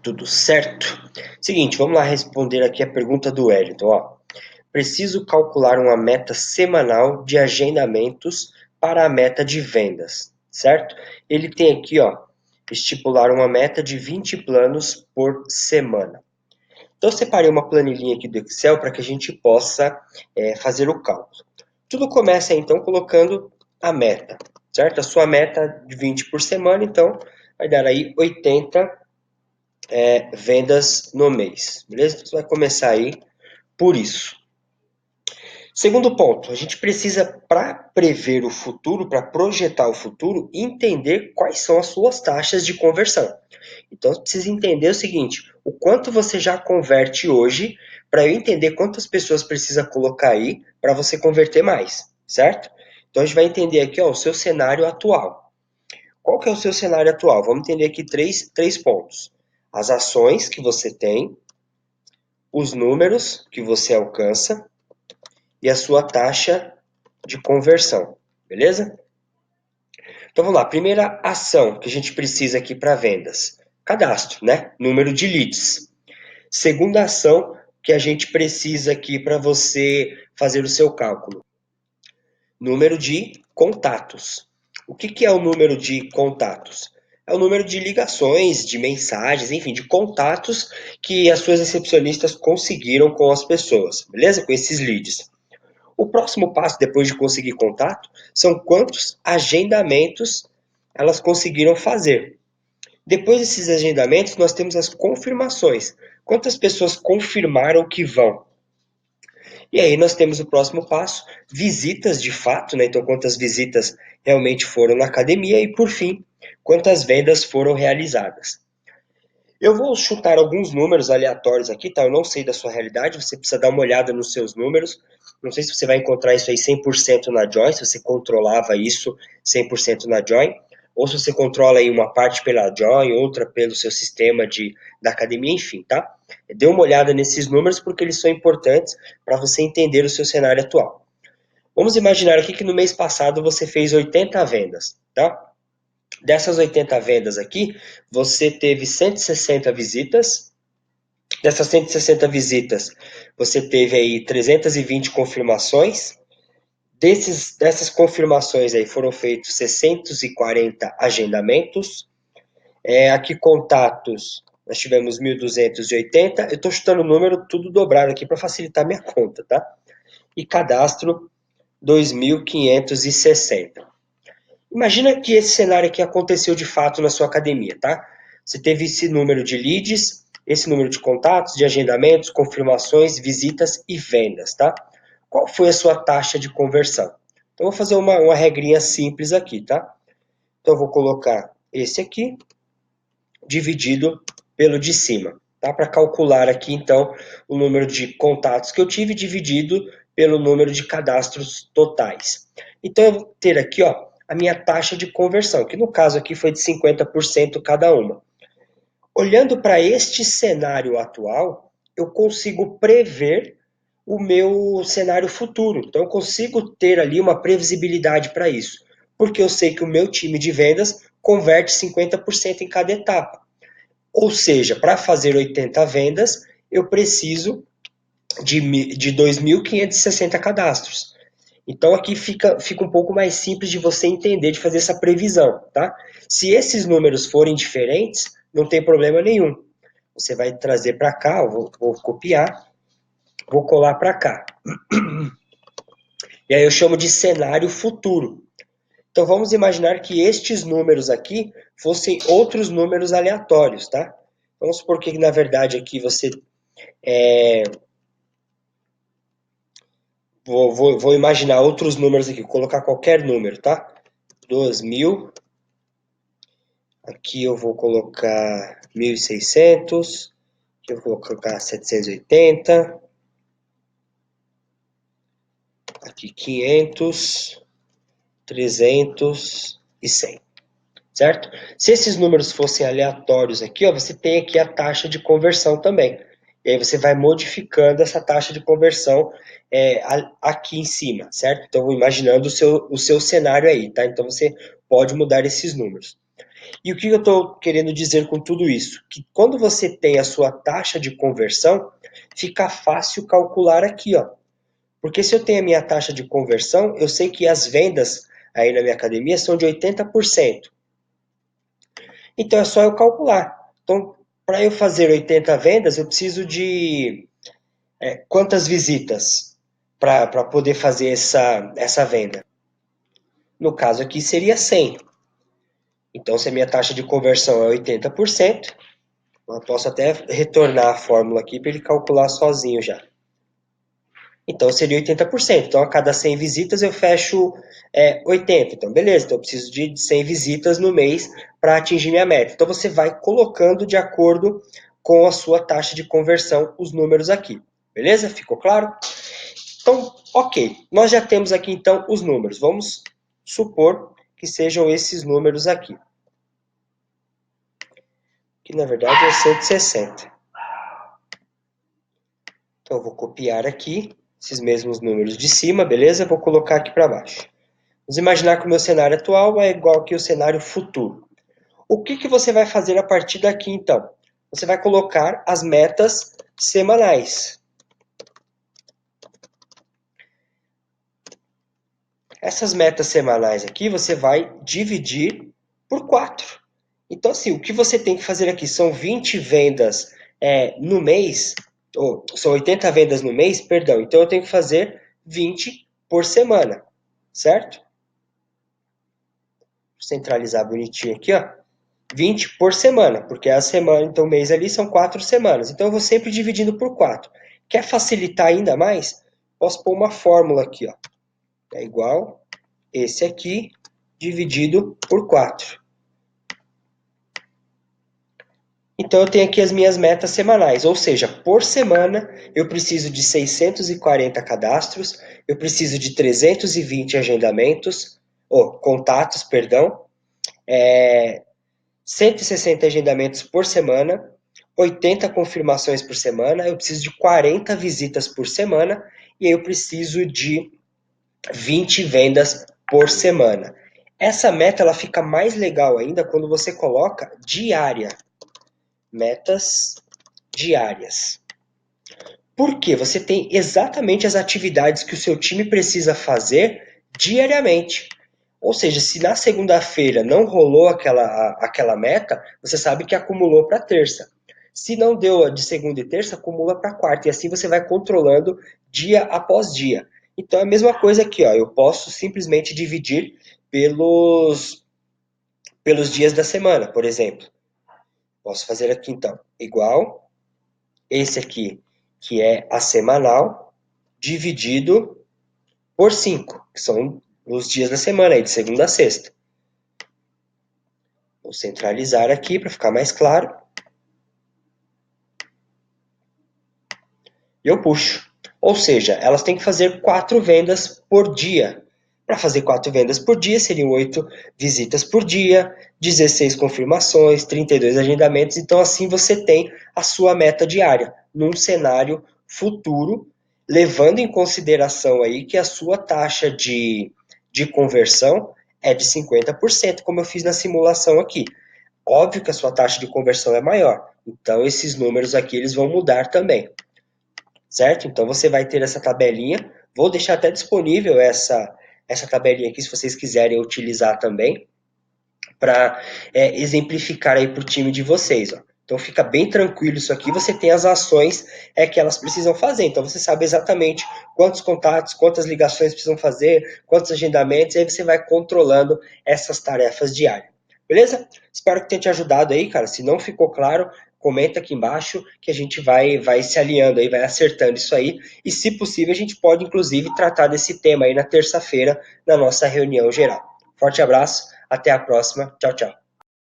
Tudo certo? Seguinte, vamos lá responder aqui a pergunta do Wellington. Ó. Preciso calcular uma meta semanal de agendamentos para a meta de vendas, certo? Ele tem aqui, ó, estipular uma meta de 20 planos por semana. Então, eu separei uma planilhinha aqui do Excel para que a gente possa fazer o cálculo. Tudo começa, então, colocando a meta, certo? A sua meta de 20 por semana, então, vai dar aí 80 vendas no mês, beleza? Então, você vai começar aí por isso. Segundo ponto, a gente precisa, para prever o futuro, para projetar o futuro, entender quais são as suas taxas de conversão. Então, você precisa entender o seguinte, o quanto você já converte hoje, para eu entender quantas pessoas precisa colocar aí para você converter mais, certo? Então, a gente vai entender aqui ó, o seu cenário atual. Qual que é o seu cenário atual? Vamos entender aqui três pontos. As ações que você tem, os números que você alcança e a sua taxa de conversão, beleza? Então vamos lá, primeira ação que a gente precisa aqui para vendas, cadastro, né? Número de leads. Segunda ação que a gente precisa aqui para você fazer o seu cálculo, número de contatos. O que é o número de contatos? É o número de ligações, de mensagens, enfim, de contatos que as suas recepcionistas conseguiram com as pessoas, beleza? Com esses leads. O próximo passo, depois de conseguir contato, são quantos agendamentos elas conseguiram fazer. Depois desses agendamentos, nós temos as confirmações. Quantas pessoas confirmaram que vão? E aí nós temos o próximo passo, visitas de fato, né? Então quantas visitas realmente foram na academia e por fim, quantas vendas foram realizadas. Eu vou chutar alguns números aleatórios aqui, tá? Eu não sei da sua realidade, você precisa dar uma olhada nos seus números. Não sei se você vai encontrar isso aí 100% na Join, se você controlava isso 100% na Join, ou se você controla aí uma parte pela Join, outra pelo seu sistema da academia, enfim, tá? Dê uma olhada nesses números porque eles são importantes para você entender o seu cenário atual. Vamos imaginar aqui que no mês passado você fez 80 vendas, tá? Dessas 80 vendas aqui, você teve 160 visitas. Dessas 160 visitas, você teve aí 320 confirmações. Dessas confirmações aí foram feitos 640 agendamentos. Aqui contatos, nós tivemos 1.280. Eu estou chutando o número tudo dobrado aqui para facilitar minha conta, tá? E cadastro 2.560. Imagina que esse cenário aqui aconteceu de fato na sua academia, tá? Você teve esse número de leads, esse número de contatos, de agendamentos, confirmações, visitas e vendas, tá? Qual foi a sua taxa de conversão? Então, eu vou fazer uma regrinha simples aqui, tá? Então, eu vou colocar esse aqui, dividido pelo de cima, tá? Para calcular aqui, então, o número de contatos que eu tive, dividido pelo número de cadastros totais. Então, eu vou ter aqui, ó, a minha taxa de conversão, que no caso aqui foi de 50% cada uma. Olhando para este cenário atual, eu consigo prever o meu cenário futuro. Então, eu consigo ter ali uma previsibilidade para isso, porque eu sei que o meu time de vendas converte 50% em cada etapa. Ou seja, para fazer 80 vendas, eu preciso de 2.560 cadastros. Então aqui fica um pouco mais simples de você entender, de fazer essa previsão, tá? Se esses números forem diferentes, não tem problema nenhum. Você vai trazer para cá, eu vou copiar, vou colar para cá. E aí eu chamo de cenário futuro. Então vamos imaginar que estes números aqui fossem outros números aleatórios, tá? Vamos supor que na verdade aqui você vou imaginar outros números aqui, vou colocar qualquer número, tá? 2.000, aqui eu vou colocar 1.600, aqui eu vou colocar 780, aqui 500, 300 e 100, certo? Se esses números fossem aleatórios aqui, ó, você tem aqui a taxa de conversão também. E aí você vai modificando essa taxa de conversão aqui em cima, certo? Então, imaginando o seu cenário aí, tá? Então, você pode mudar esses números. E o que eu estou querendo dizer com tudo isso? Que quando você tem a sua taxa de conversão, fica fácil calcular aqui, ó. Porque se eu tenho a minha taxa de conversão, eu sei que as vendas aí na minha academia são de 80%. Então é só eu calcular. Então, para eu fazer 80 vendas, eu preciso de quantas visitas para poder fazer essa venda? No caso aqui seria 100. Então, se a minha taxa de conversão é 80%, eu posso até retornar a fórmula aqui para ele calcular sozinho já. Então, seria 80%. Então, a cada 100 visitas eu fecho 80. Então, beleza. Então, eu preciso de 100 visitas no mês para atingir minha meta. Então, você vai colocando de acordo com a sua taxa de conversão os números aqui. Beleza? Ficou claro? Então, ok. Nós já temos aqui, então, os números. Vamos supor que sejam esses números aqui. Que, na verdade, é 160. Então, eu vou copiar aqui esses mesmos números de cima, beleza? Vou colocar aqui para baixo. Vamos imaginar que o meu cenário atual é igual que o cenário futuro. O que você vai fazer a partir daqui, então? Você vai colocar as metas semanais. Essas metas semanais aqui, você vai dividir por 4. Então, assim, o que você tem que fazer aqui são 20 vendas no mês, ou são 80 vendas no mês, perdão. Então, eu tenho que fazer 20 por semana, certo? Vou centralizar bonitinho aqui, ó. 20 por semana, porque a semana, então o mês ali são 4 semanas. Então eu vou sempre dividindo por 4. Quer facilitar ainda mais? Posso pôr uma fórmula aqui, ó. É igual esse aqui dividido por 4. Então eu tenho aqui as minhas metas semanais, ou seja, por semana eu preciso de 640 cadastros, eu preciso de 320 agendamentos, ou contatos, perdão, 160 agendamentos por semana, 80 confirmações por semana, eu preciso de 40 visitas por semana e eu preciso de 20 vendas por semana. Essa meta ela fica mais legal ainda quando você coloca diária. Metas diárias. Por quê? Você tem exatamente as atividades que o seu time precisa fazer diariamente. Ou seja, se na segunda-feira não rolou aquela meta, você sabe que acumulou para terça. Se não deu de segunda e terça, acumula para quarta. E assim você vai controlando dia após dia. Então é a mesma coisa aqui, ó. Eu posso simplesmente dividir pelos dias da semana, por exemplo. Posso fazer aqui então, igual esse aqui, que é a semanal, dividido por 5, que são os dias da semana, aí, de segunda a sexta. Vou centralizar aqui para ficar mais claro. E eu puxo. Ou seja, elas têm que fazer 4 vendas por dia. Para fazer 4 vendas por dia, seriam 8 visitas por dia, 16 confirmações, 32 agendamentos. Então, assim você tem a sua meta diária, num cenário futuro, levando em consideração aí que a sua taxa de conversão é de 50%, como eu fiz na simulação aqui. Óbvio que a sua taxa de conversão é maior, então esses números aqui eles vão mudar também, certo? Então você vai ter essa tabelinha, vou deixar até disponível essa tabelinha aqui se vocês quiserem utilizar também, para exemplificar aí para o time de vocês, ó. Então fica bem tranquilo isso aqui, você tem as ações que elas precisam fazer, então você sabe exatamente quantos contatos, quantas ligações precisam fazer, quantos agendamentos, e aí você vai controlando essas tarefas diárias. Beleza? Espero que tenha te ajudado aí, cara. Se não ficou claro, comenta aqui embaixo que a gente vai se alinhando aí, vai acertando isso aí. E se possível, a gente pode inclusive tratar desse tema aí na terça-feira, na nossa reunião geral. Forte abraço, até a próxima. Tchau, tchau.